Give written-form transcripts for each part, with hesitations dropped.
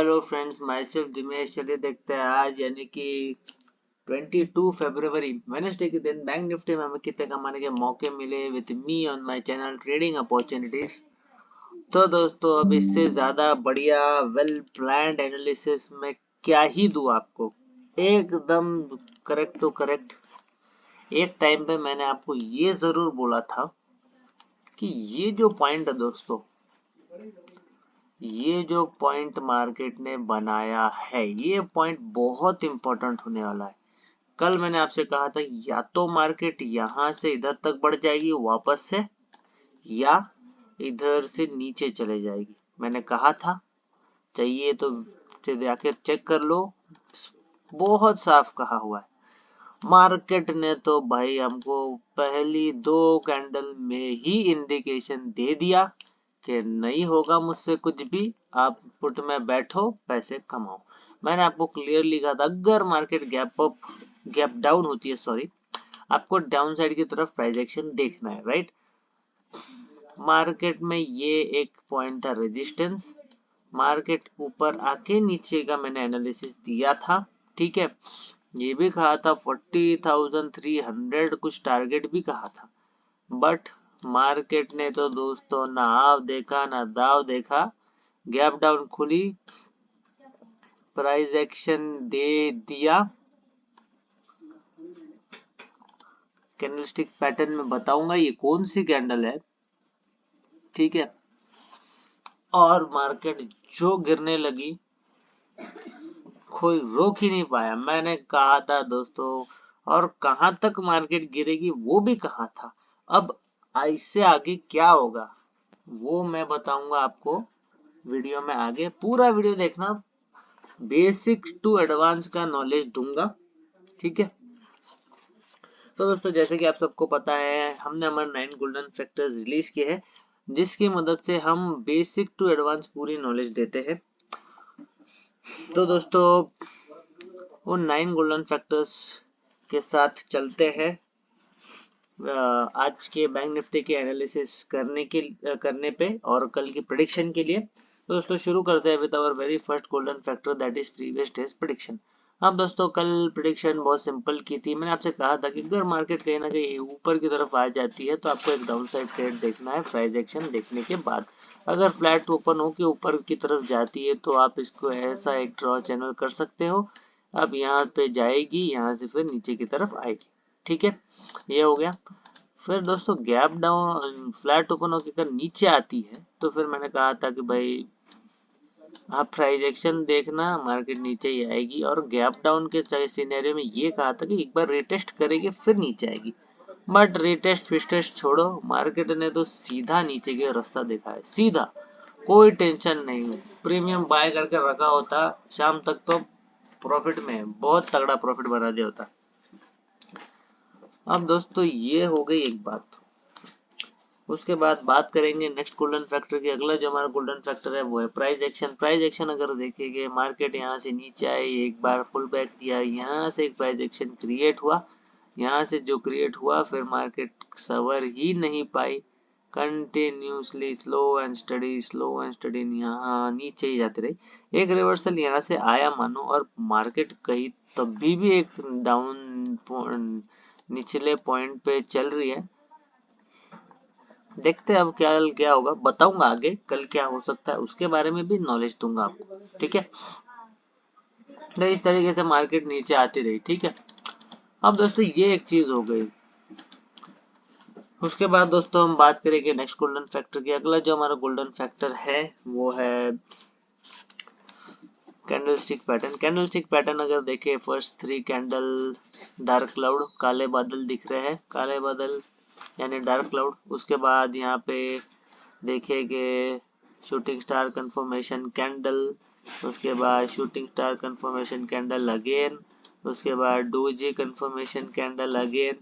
Hello friends, my self Dinesh. चलिए देखते हैं आज यानी कि 22 फरवरी वेडनेसडे के दिन बैंक निफ्टी में हमें कितने कमाने के मौके मिले with me on my channel trading opportunities. तो दोस्तों, अब इससे ज्यादा बढ़िया वेल प्लान्ड एनालिसिस में क्या ही दूं आपको, एकदम करेक्ट टू करेक्ट। एक टाइम पे मैंने आपको ये जरूर बोला था कि ये जो पॉइंट है दोस्तों, ये जो पॉइंट मार्केट ने बनाया है, ये पॉइंट बहुत इंपॉर्टेंट होने वाला है। कल मैंने आपसे कहा था या तो मार्केट यहां से इधर तक बढ़ जाएगी वापस से, या इधर से नीचे चले जाएगी। मैंने कहा था, चाहिए तो जाके चेक कर लो, बहुत साफ कहा हुआ है। मार्केट ने तो भाई हमको पहली दो कैंडल में ही इंडिकेशन दे दिया कि नहीं होगा मुझसे कुछ भी, आप पुट में बैठो, पैसे कमाओ। मैंने आपको क्लियरली कहा था, अगर मार्केट गैप डाउन होती है, सॉरी, आपको डाउन साइड की तरफ प्राइस एक्शन देखना है, राइट। मार्केट में ये एक पॉइंट था रेजिस्टेंस, मार्केट ऊपर आके नीचे का मैंने एनालिसिस दिया था, ठीक है। ये भी कहा था 40,300 कुछ टारगेट भी कहा था, बट मार्केट ने तो दोस्तों ना आव देखा ना दाव देखा, गैप डाउन खुली, प्राइस एक्शन दे दिया। कैंडलस्टिक पैटर्न में बताऊंगा ये कौन सी कैंडल है, ठीक है। और मार्केट जो गिरने लगी, कोई रोक ही नहीं पाया। मैंने कहा था दोस्तों, और कहां तक मार्केट गिरेगी वो भी कहा था। अब इससे आगे क्या होगा वो मैं बताऊंगा आपको वीडियो में आगे। पूरा वीडियो देखना, बेसिक टू एडवांस का नॉलेज दूंगा, ठीक है। तो दोस्तों, जैसे कि आप सबको पता है, हमने हमारे 9 गोल्डन फैक्टर्स रिलीज किए हैं, जिसकी मदद से हम बेसिक टू एडवांस पूरी नॉलेज देते हैं। तो दोस्तों, वो 9 गोल्डन फैक्टर्स के साथ चलते हैं आज के बैंक निफ्टी के एनालिसिस करने पे और कल की प्रेडिक्शन के लिए। तो दोस्तों, शुरू करते हैं with our very first golden factor, that is previous days prediction. अब दोस्तों, कल प्रेडिक्शन बहुत सिंपल की थी। मैंने आपसे कहा था कि अगर मार्केट कहीं ना कहीं ऊपर की तरफ आ जाती है तो आपको एक डाउन साइड ट्रेड देखना है प्राइस एक्शन देखने के बाद। अगर फ्लैट ओपन हो के ऊपर की तरफ जाती है तो आप इसको ऐसा एक ड्रॉ चैनल कर सकते हो। अब यहाँ पे जाएगी, यहाँ से फिर नीचे की तरफ आएगी, ठीक है। ये हो गया। फिर दोस्तों, गैप डाउन फ्लैट ओपन होकर अगर नीचे आती है तो फिर मैंने कहा था कि भाई आप प्राइस एक्शन देखना, मार्केट नीचे ही आएगी। और गैप डाउन के सिनेरियो में ये कहा था कि एक बार रिटेस्ट करेगी फिर नीचे आएगी, बट रिटेस्ट फिस्टेस्ट छोड़ो, मार्केट ने तो सीधा नीचे के रास्ता दिखा है, सीधा, कोई टेंशन नहीं। प्रीमियम बाय करके रखा होता, शाम तक तो प्रॉफिट में, बहुत तगड़ा प्रॉफिट बना दिया होता। अब दोस्तों, ये हो गई एक बात। उसके बाद बात करेंगे नेक्स्ट गोल्डन फैक्टर की। अगला जो हमारा गोल्डन फैक्टर है वो है प्राइस एक्शन। प्राइस एक्शन अगर देखेंगे, मार्केट यहाँ से नीचे आई, एक बार पुल बैक दिया, यहाँ से एक प्राइस एक्शन क्रिएट हुआ, यहाँ से जो क्रिएट हुआ फिर मार्केट सवर ही नहीं पाई, कंटिन्यूसली स्लो एंड स्टडी यहाँ नीचे ही जाती रही। एक रिवर्सल यहाँ से आया मानो, और मार्केट कहीं तभी भी एक डाउन निचले पॉइंट पे चल रही है। देखते हैं अब क्या होगा, बताऊंगा आगे कल क्या हो सकता है, उसके बारे में भी नॉलेज दूंगा आपको, ठीक है। तो इस तरीके से मार्केट नीचे आती रही, ठीक है। अब दोस्तों, ये एक चीज हो गई। उसके बाद दोस्तों हम बात करेंगे नेक्स्ट गोल्डन फैक्टर की। अगला जो हमारा गोल्डन फैक्टर है वो है कैंडलस्टिक पैटर्न। कैंडलस्टिक पैटर्न अगर देखें, फर्स्ट 3 कैंडल डार्क क्लाउड, काले बादल दिख रहे हैं, काले बादल यानी डार्क क्लाउड। उसके बाद यहाँ पे देखेंगे शूटिंग स्टार कंफर्मेशन कैंडल, उसके बाद shooting star confirmation candle again, उसके बाद डोजी कंफर्मेशन कैंडल अगेन,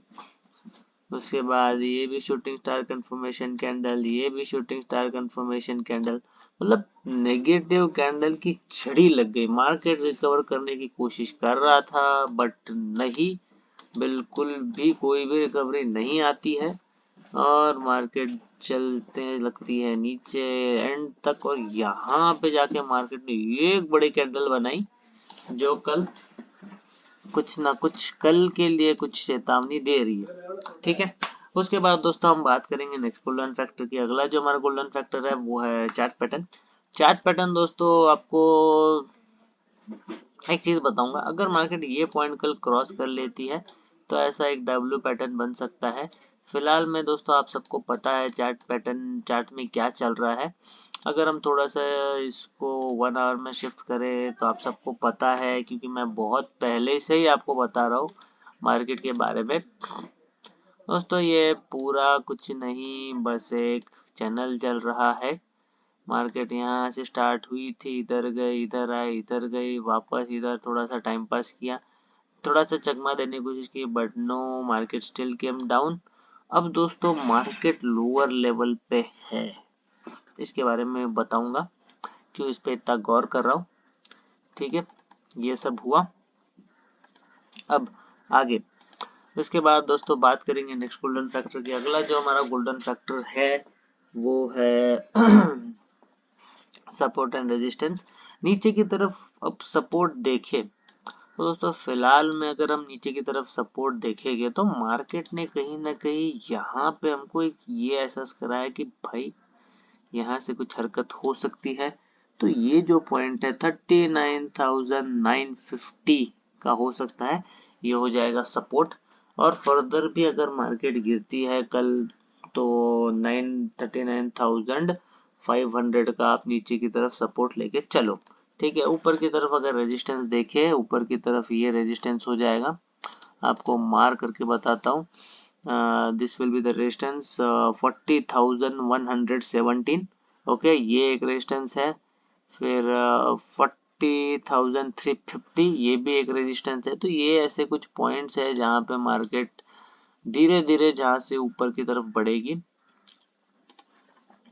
उसके बाद ये भी शूटिंग स्टार कंफर्मेशन कैंडल, ये भी शूटिंग स्टार कंफर्मेशन कैंडल। मतलब नेगेटिव कैंडल की छड़ी लग गई। मार्केट रिकवर करने की कोशिश कर रहा था, बट नहीं, बिल्कुल भी कोई भी रिकवरी नहीं आती है। और मार्केट चलते लगती है नीचे एंड तक, और यहाँ पे जाके मार्केट ने एक बड़ी कैंडल बनाई जो कल कुछ ना कुछ कल के लिए कुछ चेतावनी दे रही है। ठीक है, उसके बाद दोस्तों हम बात करेंगे नेक्स्ट गोल्डन फैक्टर की। अगला जो हमारा गोल्डन फैक्टर है वो है चार्ट पैटर्न। चार्ट पैटर्न दोस्तों आपको एक चीज बताऊंगा, अगर मार्केट ये पॉइंट कल क्रॉस कर लेती है तो ऐसा एक डब्ल्यू पैटर्न बन सकता है। फिलहाल में दोस्तों आप सबको पता है चार्ट पैटर्न, चार्ट में क्या चल रहा है। अगर हम थोड़ा सा इसको 1 आवर में शिफ्ट करें तो आप सबको पता है, क्योंकि मैं बहुत पहले से ही आपको बता रहा हूँ मार्केट के बारे में। दोस्तों ये पूरा कुछ नहीं, बस एक चैनल चल रहा है। मार्केट यहाँ से स्टार्ट हुई थी, इधर गई, इधर आई, इधर गई, वापस इधर थोड़ा सा टाइम पास किया, थोड़ा सा चकमा देने की कोशिश की, but no, market still came down. अब दोस्तों मार्केट लोअर लेवल पे है, इसके बारे में बताऊंगा क्यों इस पे इतना गौर कर रहा हूँ। ठीक है, ये सब हुआ। अब आगे उसके बाद दोस्तों बात करेंगे नेक्स्ट गोल्डन फैक्टर की। अगला जो हमारा गोल्डन फैक्टर है वो है सपोर्ट एंड रेजिस्टेंस। नीचे की तरफ अब सपोर्ट देखें तो दोस्तों फिलहाल में अगर हम नीचे की तरफ सपोर्ट देखेंगे तो मार्केट ने कहीं ना कहीं यहाँ पे हमको एक ये एहसास कराया कि भाई यहाँ से कुछ हरकत हो सकती है। तो ये जो पॉइंट है 39,950 का हो सकता है, ये हो जाएगा सपोर्ट। और फर्दर भी अगर मार्केट गिरती है कल तो 39,500 का आप नीचे की तरफ सपोर्ट लेके चलो। ठीक है, ऊपर की तरफ अगर रेजिस्टेंस देखे, ऊपर की तरफ ये रेजिस्टेंस हो जाएगा, आपको मार करके बताता हूँ। This will be the resistance 40,117। Okay, ये एक रेजिस्टेंस है। फिर 40,350, ये भी एक रेजिस्टेंस है। तो ये ऐसे कुछ पॉइंट्स है जहाँ पे मार्केट धीरे धीरे जहाँ से ऊपर की तरफ बढ़ेगी।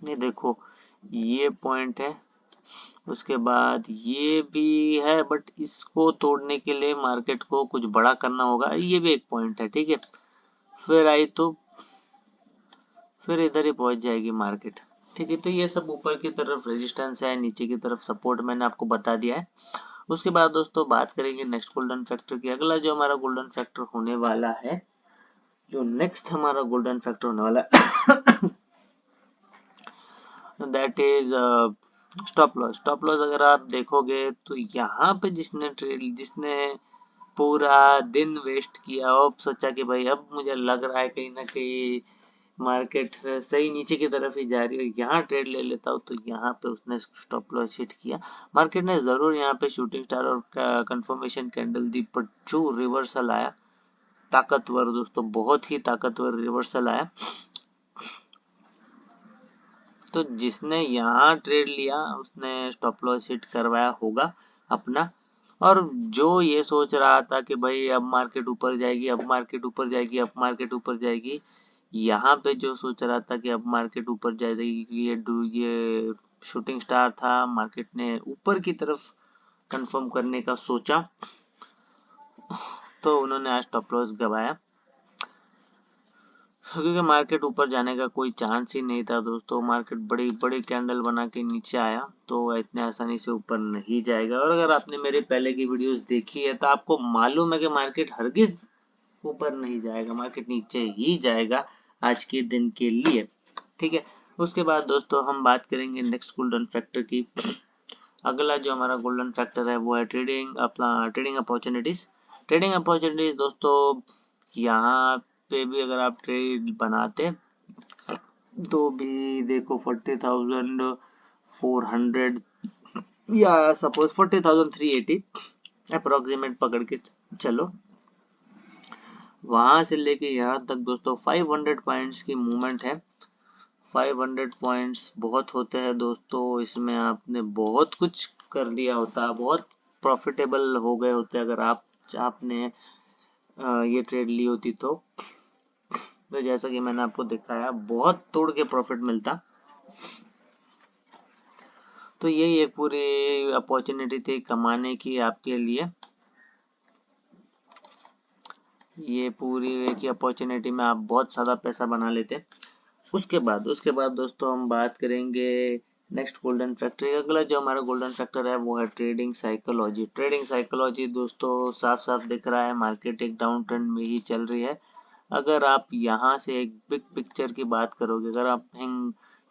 ये देखो, ये पॉइंट है, उसके बाद ये भी है, बट इसको तोड़ने के लिए मार्केट को कुछ बड़ा करना होगा। ये भी एक पॉइंट है। ठीक है, फिर आई तो फिर इधर ही पहुंच जाएगी मार्केट। ठीक है, तो ये सब ऊपर की तरफ रेजिस्टेंस है, नीचे की तरफ सपोर्ट मैंने आपको बता दिया है। उसके बाद दोस्तों बात करेंगे नेक्स्ट गोल्डन फैक्टर की। अगला जो हमारा गोल्डन फैक्टर होने वाला है, जो नेक्स्ट हमारा गोल्डन फैक्टर होने वाला है that is stop loss. Stop loss अगर आप देखोगे तो यहाँ पे जिसने पूरा दिन वेस्ट किया और सोचा कि भाई अब मुझे लग रहा है कहीं ना कहीं मार्केट सही नीचे की तरफ ही जा रही है, यहाँ ट्रेड ले लेता हूँ, तो यहाँ पे उसने स्टॉप लॉस हिट किया। मार्केट ने जरूर यहाँ पे शूटिंग स्टार और कंफर्मेशन कैंडल दी, पर जो रिवर्सल आया ताकतवर दोस्तों, बहुत ही ताकतवर रिवर्सल आया। तो जिसने यहाँ ट्रेड लिया उसने स्टॉप लॉस हिट करवाया होगा अपना। और जो ये सोच रहा था कि भाई अब मार्केट ऊपर जाएगी, अब मार्केट ऊपर जाएगी, अब मार्केट ऊपर जाएगी, यहाँ पे जो सोच रहा था कि अब मार्केट ऊपर जाएगी, ये शूटिंग स्टार था, मार्केट ने ऊपर की तरफ कंफर्म करने का सोचा, तो उन्होंने आज स्टॉप लॉस गवाया, क्योंकि मार्केट ऊपर जाने का कोई चांस ही नहीं था दोस्तों। मार्केट बड़ी बड़ी कैंडल बना के नीचे आया तो इतने आसानी से ऊपर नहीं जाएगा। और अगर आपने मेरे पहले की वीडियोस देखी है तो आपको मालूम है कि मार्केट हरगिज ऊपर नहीं जाएगा, मार्केट नीचे ही जाएगा आज के दिन के लिए। ठीक है, उसके बाद दोस्तों हम बात करेंगे नेक्स्ट गोल्डन फैक्टर की। अगला जो हमारा गोल्डन फैक्टर है वो है ट्रेडिंग अपॉर्चुनिटीज। ट्रेडिंग अपॉर्चुनिटीज दोस्तों, यहाँ पे भी अगर आप ट्रेड बनाते तो भी देखो 40,400 या सपोज 40,380 अप्रोक्सीमेट पकड़ के चलो, वहां से लेके यहाँ तक दोस्तों 500 पॉइंट्स की मूवमेंट है। 500 पॉइंट्स बहुत होते हैं दोस्तों, इसमें आपने बहुत कुछ कर दिया होता, बहुत प्रॉफिटेबल हो गए होते अगर आपने ये ट्रेड ली होती तो जैसा कि मैंने आपको दिखाया बहुत तोड़ के प्रॉफिट मिलता। तो यही एक पूरी अपॉर्चुनिटी थी कमाने की आपके लिए। ये पूरी की अपॉर्चुनिटी में आप बहुत सारा पैसा बना लेते। उसके बाद दोस्तों हम बात करेंगे नेक्स्ट गोल्डन फैक्टर। अगला जो हमारा गोल्डन फैक्टर है वो है ट्रेडिंग साइकोलॉजी। ट्रेडिंग साइकोलॉजी दोस्तों साफ साफ दिख रहा है मार्केट एक डाउन ट्रेंड में ही चल रही है। अगर आप यहाँ से एक बिग पिक्चर की बात करोगे, अगर आप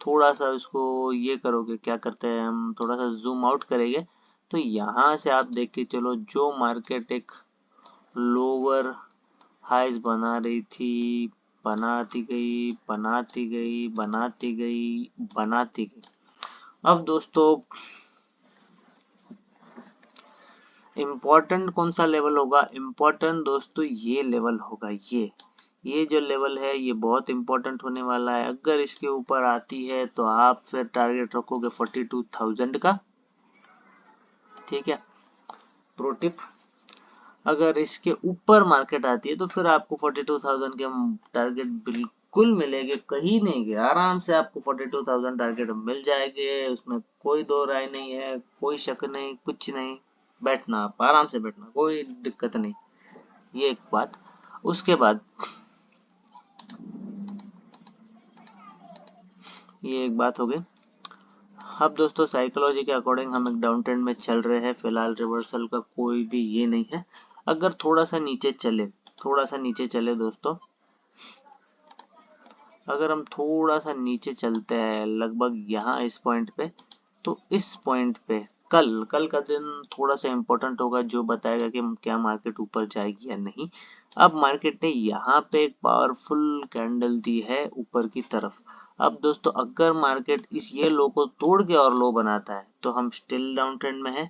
थोड़ा सा उसको ये करोगे, क्या करते हैं हम, थोड़ा सा जूम आउट करेंगे, तो यहाँ से आप देख के चलो जो मार्केट एक लोअर हाइज बना रही थी, बनाती गई बनाती गई बनाती गई बनाती गई। अब दोस्तों इम्पोर्टेंट कौन सा लेवल होगा? इम्पोर्टेंट दोस्तों ये लेवल होगा, ये जो लेवल है ये बहुत इंपॉर्टेंट होने वाला है। अगर इसके ऊपर आती है तो आप फिर टारगेट रखोगे 42,000 का, ठीक है, प्रो टिप। अगर इसके ऊपर मार्केट आती है तो फिर आपको 42,000 के टारगेट बिल्कुल मिलेंगे, कहीं नहीं गए, आराम से आपको 42,000 टारगेट मिल जाएंगे, उसमें कोई दो राय नहीं है, कोई शक नहीं, कुछ नहीं। बैठना, आप आराम से बैठना, कोई दिक्कत नहीं। ये एक बात। उसके बाद ये एक बात हो गई। अब दोस्तों साइकोलॉजी के अकॉर्डिंग हम एक डाउन ट्रेंड में चल रहे हैं, फिलहाल रिवर्सल का कोई भी ये नहीं है। अगर थोड़ा सा नीचे चले, दोस्तों, अगर हम थोड़ा सा नीचे चलते हैं लगभग यहाँ इस पॉइंट पे, तो इस पॉइंट पे कल का दिन थोड़ा सा इम्पोर्टेंट होगा, जो बताएगा कि क्या मार्केट ऊपर जाएगी या नहीं। अब मार्केट ने यहाँ पे एक पावरफुल कैंडल दी है ऊपर की तरफ। अब दोस्तों अगर मार्केट इस ये लो को तोड़ के और लो बनाता है तो हम स्टिल डाउन ट्रेंड में है।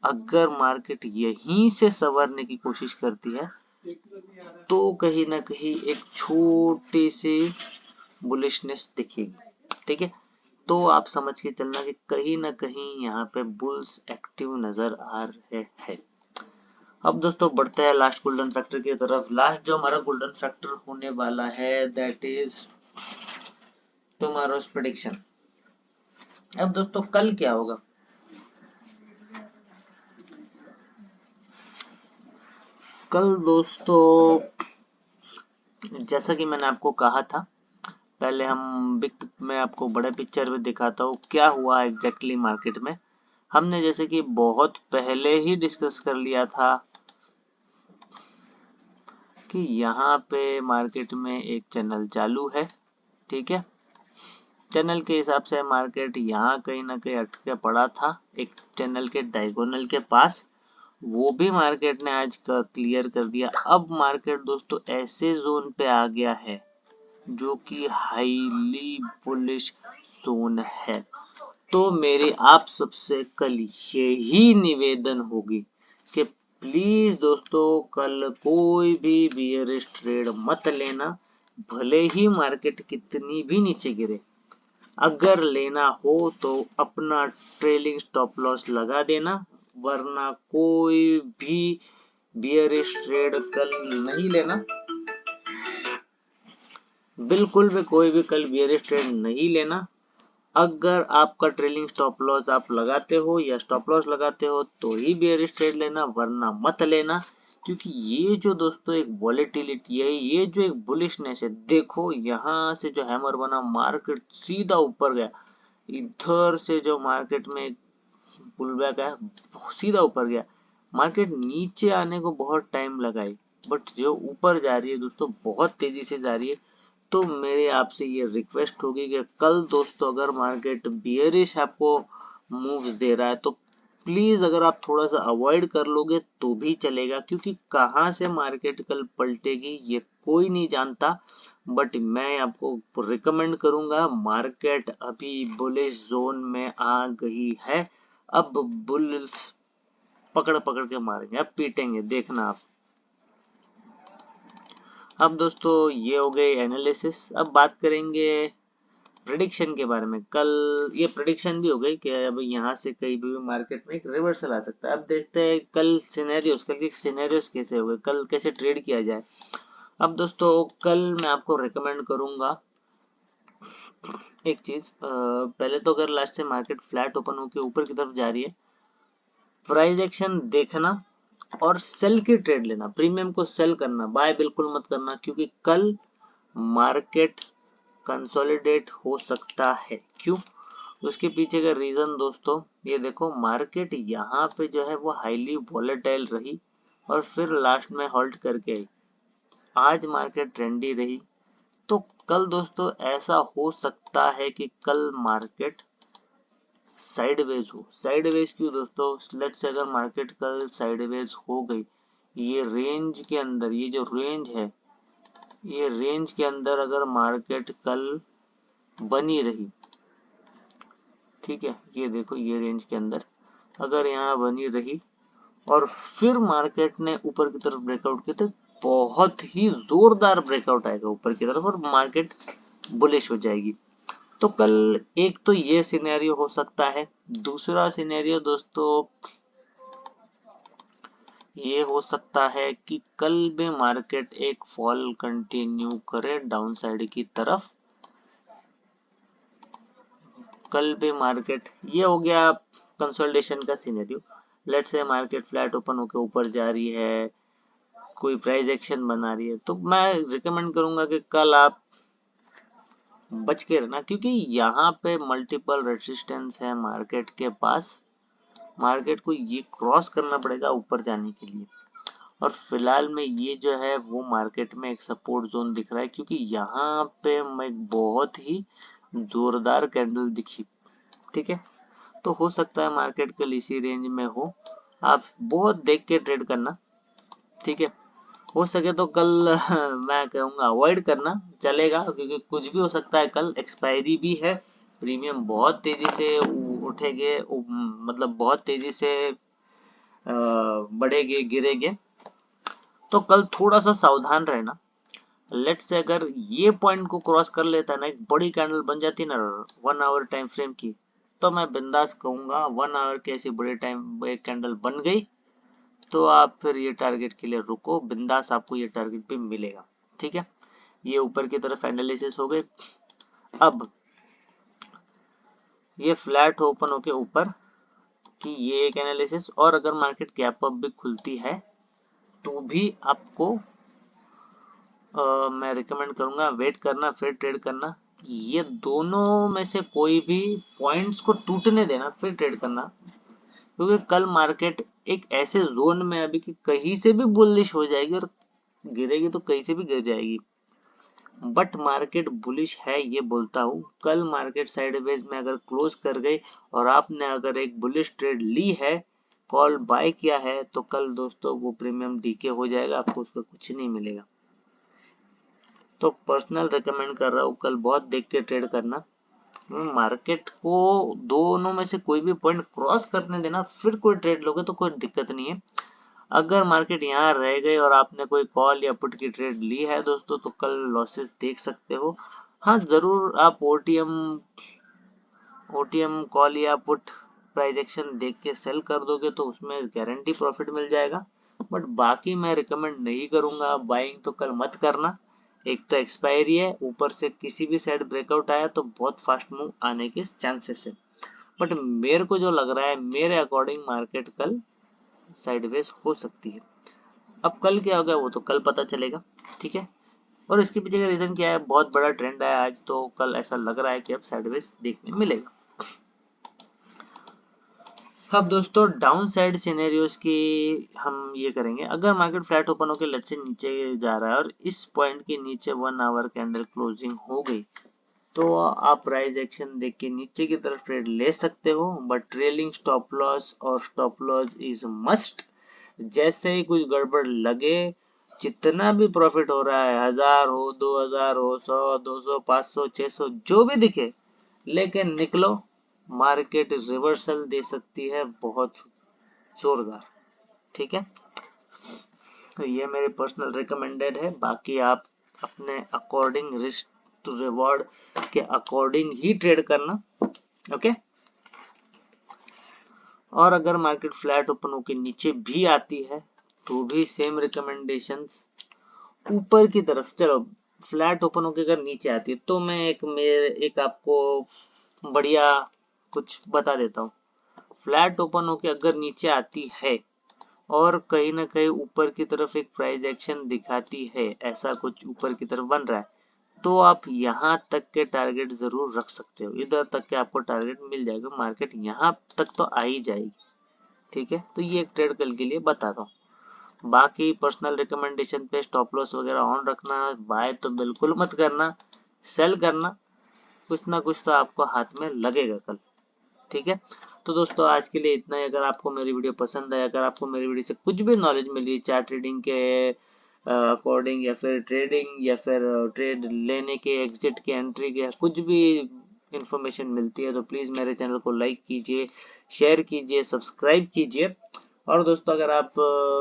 अगर मार्केट यहीं से संवरने की कोशिश करती है तो कहीं ना कहीं एक छोटी सी बुलिशनेस दिखेगी, ठीक है। तो आप समझ के चलना कि कहीं ना कहीं यहाँ पे बुल्स एक्टिव नजर आ रहे हैं। अब दोस्तों बढ़ते हैं लास्ट गोल्डन फैक्टर की तरफ। लास्ट जो हमारा गोल्डन फैक्टर होने वाला है दैट इज टुमारोज प्रेडिक्शन। अब दोस्तों कल क्या होगा? कल दोस्तों जैसा कि मैंने आपको कहा था, पहले हम बिग मैं आपको बड़े पिक्चर में दिखाता हूँ क्या हुआ एग्जैक्टली मार्केट में। हमने जैसे कि बहुत पहले ही डिस्कस कर लिया था कि यहाँ पे मार्केट में एक चैनल चालू है, ठीक है। चैनल के हिसाब से मार्केट यहाँ कहीं ना कहीं अटके पड़ा था एक चैनल के डायगोनल के पास, वो भी मार्केट ने आज का क्लियर कर दिया। अब मार्केट दोस्तों ऐसे जोन पे आ गया है जो कि हाईली बुलिश जोन है। तो मेरी आप सबसे कल यही निवेदन होगी कि प्लीज दोस्तों कल कोई भी बियरिश ट्रेड मत लेना, भले ही मार्केट कितनी भी नीचे गिरे। अगर लेना हो तो अपना ट्रेलिंग स्टॉप लॉस लगा देना, वरना कोई भी बियरिश ट्रेड कल नहीं लेना। बिल्कुल भी कोई भी कल बियरिश ट्रेड नहीं लेना। अगर आपका ट्रेलिंग स्टॉप लॉस आप लगाते हो या स्टॉप लॉस लगाते हो तो ही बियरिश ट्रेड लेना, वरना मत लेना। क्योंकि ये जो दोस्तों एक वॉलेटिलिटी है, ये जो एक बुलिशनेस है, देखो यहाँ से जो हैमर बना मार्केट सीधा ऊपर गया, इधर से जो मार्केट में पुल बैक है सीधा ऊपर गया। मार्केट नीचे आने को बहुत टाइम लगाई, बट जो ऊपर जा रही है दोस्तों बहुत तेजी से जा रही है। तो मेरे आपसे ये रिक्वेस्ट होगी कि कल दोस्तों अगर मार्केट बियरिश आपको मूव्स दे रहा है तो प्लीज अगर आप थोड़ा सा अवॉइड कर लोगे तो भी चलेगा, क्योंकि कहाँ से मार्केट कल पलटेगी ये कोई नहीं जानता। बट मैं आपको रिकमेंड करूंगा, मार्केट अभी बुलिश जोन में आ गई है। अब बुल्स पकड़ पकड़ के मारेंगे, अब पीटेंगे, देखना आप। अब दोस्तों ये हो गए एनालिसिस। अब बात करेंगे प्रेडिक्शन के बारे में। कल ये प्रेडिक्शन भी हो गई कि अब यहाँ से कहीं भी मार्केट में एक रिवर्सल आ सकता है। अब देखते हैं कल सिनेरियोस कैसे हो गए, कल कैसे ट्रेड किया जाए। अब दोस्तों कल मैं आपको रिकमेंड करूंगा एक चीज, पहले तो अगर लास्ट से मार्केट फ्लैट ओपन होकर ऊपर की तरफ जा रही है, प्राइस एक्शन देखना और सेल की ट्रेड लेना, प्रीमियम को सेल करना, बाय बिल्कुल मत करना, क्योंकि कल मार्केट कंसोलिडेट हो सकता है। क्यों? उसके पीछे का रीजन दोस्तों ये देखो, मार्केट यहाँ पे जो है वो हाईली वॉलेटाइल रही और फिर लास्ट में हॉल्ट करके आई। आज मार्केट ट्रेंडी रही, तो कल दोस्तों ऐसा हो सकता है कि कल मार्केट साइडवेज हो। साइडवेज क्यों दोस्तों? लेट्स से अगर मार्केट कल साइडवेज हो गई, ये रेंज के अंदर, ये जो रेंज है, ये रेंज के अंदर अगर मार्केट कल बनी रही, ठीक है, ये देखो ये रेंज के अंदर अगर यहाँ बनी रही और फिर मार्केट ने ऊपर की तरफ ब्रेकआउट किया, तो बहुत ही जोरदार ब्रेकआउट आएगा ऊपर की तरफ और मार्केट बुलिश हो जाएगी। तो कल एक तो ये सिनेरियो हो सकता है। दूसरा सिनेरियो दोस्तों ये हो सकता है कि कल भी मार्केट एक फॉल कंटिन्यू करे डाउन साइड की तरफ। कल भी मार्केट, ये हो गया कंसोलिडेशन का scenario. Let's say market flat open होकर ऊपर जा रही है, कोई प्राइस एक्शन बना रही है, तो मैं रिकमेंड करूंगा कि कल आप बच के रहना, क्योंकि यहाँ पे मल्टीपल रेजिस्टेंस है मार्केट के पास। मार्केट को ये क्रॉस करना पड़ेगा ऊपर जाने के लिए, और फिलहाल में ये जो है वो मार्केट में एक सपोर्ट जोन दिख रहा है, क्योंकि यहाँ पे एक बहुत ही जोरदार कैंडल दिखी। ठीक है, तो हो सकता है मार्केट कल इसी रेंज में हो। आप बहुत देख के ट्रेड करना, ठीक है। हो सके तो कल मैं कहूँगा अवॉइड करना चलेगा, क्योंकि कुछ भी हो सकता है। कल एक्सपायरी भी है, प्रीमियम बहुत तेजी से उठेंगे, मतलब बहुत तेजी से बढ़ेगे गिरेगे, तो कल थोड़ा सा सावधान रहना। लेट्स से अगर ये पॉइंट को क्रॉस कर लेता है ना, एक बड़ी कैंडल बन जाती है ना 1 आवर टाइम फ्रेम की, तो मैं बिंदास कहूंगा 1 आवर की ऐसी बड़ी टाइम एक कैंडल बन गई तो आप फिर ये टारगेट के लिए रुको बिंदास, आपको ये टारगेट भी मिलेगा। ठीक है, ये ऊपर की तरफ एनालिसिस हो गई। अब ये फ्लैट ओपन होके ऊपर की ये एक एनालिसिस, और अगर मार्केट गैप अप भी खुलती है तो भी आपको मैं रिकमेंड करूंगा वेट करना, फिर ट्रेड करना। ये दोनों में से कोई भी पॉइंट्स को टूटने देना फिर ट्रेड करना, क्योंकि कल मार्केट एक ऐसे जोन में अभी कि कहीं से भी बुलिश हो जाएगी और गिरेगी तो कहीं से भी गिर जाएगी। बट मार्केट बुलिश है ये बोलता हूँ। कल मार्केट साइडवेज में अगर क्लोज कर गई और आपने अगर एक बुलिश ट्रेड ली है, कॉल बाय किया है, तो कल दोस्तों वो प्रीमियम डीके हो जाएगा, आपको उसका कुछ नहीं मिलेगा। तो पर्सनल रिकमेंड कर रहा हूँ कल बहुत देख के ट्रेड करना। मार्केट को दोनों में से कोई भी पॉइंट क्रॉस करने देना, फिर कोई ट्रेड लोगे तो कोई दिक्कत नहीं है। अगर मार्केट यहाँ रह गई और आपने कोई कॉल या पुट की ट्रेड ली है दोस्तों, तो कल लॉसेस देख सकते हो। हाँ जरूर, आप ओटीएम कॉल या पुट प्राइस एक्शन देख के सेल कर दोगे तो उसमें गारंटी प्रॉफिट मिल जाएगा। बट बाकी मैं रिकमेंड नहीं करूंगा, बाइंग तो कल मत करना। एक तो एक्सपायरी है, ऊपर से किसी भी साइड ब्रेकआउट आया तो बहुत फास्ट मूव आने के चांसेस है। बट मेरे को जो लग रहा है, मेरे अकॉर्डिंग मार्केट कल साइडवेज हो सकती है। अब कल क्या होगा वो तो कल पता चलेगा, ठीक है। और इसके पीछे का रीजन क्या है, बहुत बड़ा ट्रेंड है आज, तो कल ऐसा लग रहा है कि अब साइडवेज देखने मिलेगा। अब दोस्तों डाउन साइड सिनेरियोस की हम ये करेंगे। अगर मार्केट फ्लैट ओपन होकर लेट से नीचे जा रहा है और इस पॉइंट के नीचे 1 आवर कैंडल क्लोजिंग हो गई, तो आप प्राइस एक्शन देख के नीचे की तरफ ट्रेड ले सकते हो। बट ट्रेलिंग स्टॉप लॉस और स्टॉप लॉस इज मस्ट। जैसे ही कुछ गड़बड़ लगे, जितना भी प्रॉफिट हो रहा है, 1000 हो, 2000 हो, 100, 200, 500, 600, जो भी दिखे लेके निकलो। मार्केट रिवर्सल दे सकती है बहुत जोरदार, ठीक है। तो ये मेरी पर्सनल रिकमेंडेड है, बाकी आप अपने अकॉर्डिंग रिस्क टू रिवॉर्ड के अकॉर्डिंग ही ट्रेड करना, ओके। और अगर मार्केट फ्लैट ओपन होकर नीचे भी आती है तो भी सेम रिकमेंडेशंस ऊपर की तरफ। चलो फ्लैट ओपन होकर अगर नीचे आती है तो मैं एक आपको बढ़िया कुछ बता देता हूँ। फ्लैट ओपन होकर अगर नीचे आती है और कहीं ना कहीं ऊपर की तरफ एक प्राइस एक्शन दिखाती है, ऐसा कुछ ऊपर की तरफ बन रहा है, तो आप यहाँ तक के टारगेट जरूर रख सकते हो, इधर तक के आपको टारगेट मिल जाएगा, मार्केट यहाँ तक तो आ ही जाएगी। ठीक है, तो ये एक ट्रेड कल के लिए बताता हूँ। बाकी पर्सनल रिकमेंडेशन पे स्टॉप लॉस वगैरह ऑन रखना, बाय तो बिल्कुल मत करना, सेल करना, कुछ ना कुछ तो आपको हाथ में लगेगा कल। ठीक है, तो दोस्तों आज के लिए इतना ही। अगर आपको मेरी वीडियो पसंद है, अगर आपको मेरी वीडियो से कुछ भी नॉलेज मिली चार्ट ट्रेडिंग के अकॉर्डिंग, या फिर ट्रेडिंग, या फिर ट्रेड लेने के, एग्जिट के, एंट्री के, कुछ भी इंफॉर्मेशन मिलती है, तो प्लीज मेरे चैनल को लाइक कीजिए, शेयर कीजिए, सब्सक्राइब कीजिए। और दोस्तों अगर आप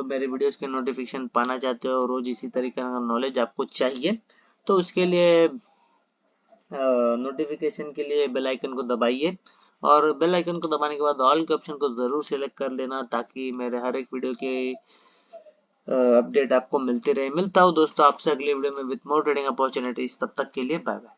मेरे वीडियोस के नोटिफिकेशन पाना चाहते हो, रोज इसी तरीके का नॉलेज आपको चाहिए, तो उसके लिए नोटिफिकेशन के लिए बेल आइकन को दबाइए, और बेल आइकन को दबाने के बाद ऑल के ऑप्शन को जरूर सेलेक्ट कर लेना, ताकि मेरे हर एक वीडियो की अपडेट आपको मिलती रहे। मिलता हूँ दोस्तों आपसे अगली वीडियो में विद मोर ट्रेडिंग अपॉर्चुनिटीज, तब तक के लिए बाय बाय।